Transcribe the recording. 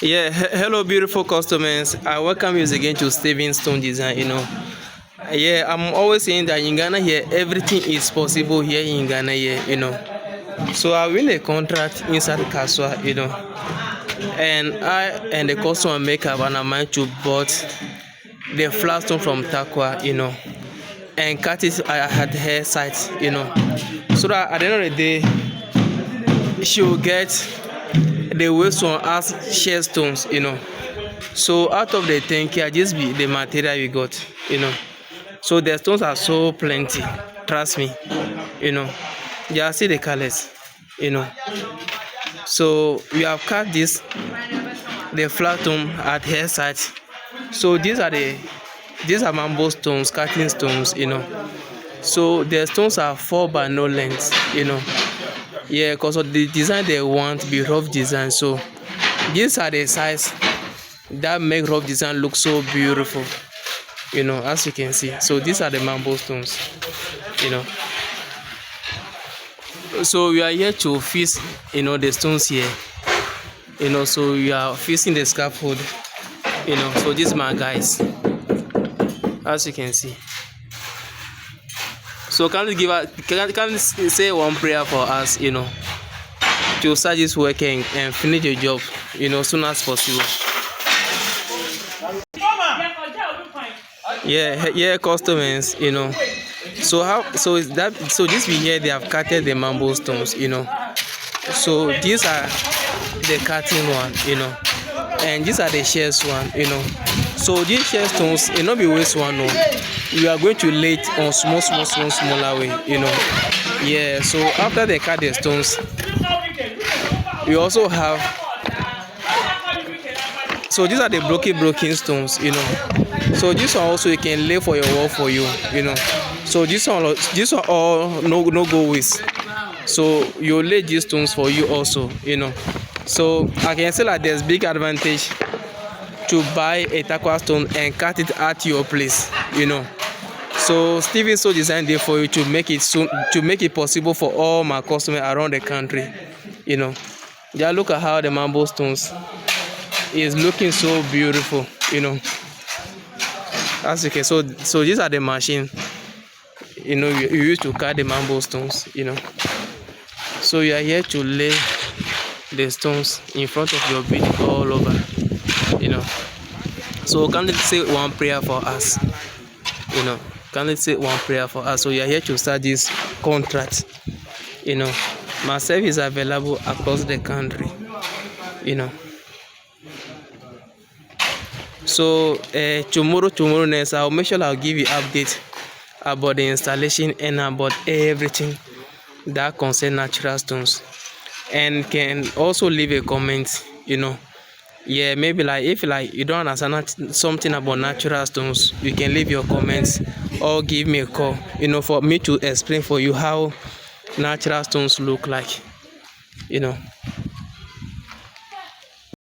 Yeah, hello, beautiful customers. I welcome you again to Steven Stone Design. Yeah, I'm always saying that in Ghana here, everything is possible here in Ghana here. So I win a contract inside KASOA. And I and the customer make up an amount to bought the flat stone from Takwa, and cut it at her site, so that at the end of the day, she will get the waste one as share stones. So out of the 10K, just be the material we got. So the stones are so plenty, trust me. Yeah, see the colors. So we have cut the flat stone at her site. So these are mambo stones, cutting stones. So the stones are 4 by no length. Yeah, because of the design they want be rough design. So these are the size that make rough design look so beautiful. As you can see. So these are the mambo stones. So we are here to fix the stones here. So we are fixing the scaffold. So these are my guys, as you can see. So can you say one prayer for us, to start this work and finish the job, soon as possible. Yeah, customers, so this we here they have cutted the mambo stones, So these are the cutting one, and these are the shares one, So these share stones, it not be waste one, no. We are going to lay it on smaller way, Yeah, so after they cut the stones, we also have. So these are the broken stones, So this one also you can lay for your wall for you, So this one all no go waste. So you lay these stones for you also, So I can say that there's big advantage to buy a Takwa stone and cut it at your place, So Steven so designed it for you to make it possible for all my customers around the country, Just look at how the mambo stones is looking so beautiful, As you can, so these are the machine, you use to cut the mambo stones, So you are here to lay the stones in front of your building all over, So can you say one prayer for us, Can you say one prayer for us? So you are here to start this contract, My service is available across the country, So tomorrow next, I'll make sure I'll give you update about the installation and about everything that concern natural stones, and can also leave a comment. Yeah, maybe like if you don't understand something about natural stones, you can leave your comments or give me a call, for me to explain for you how natural stones look like,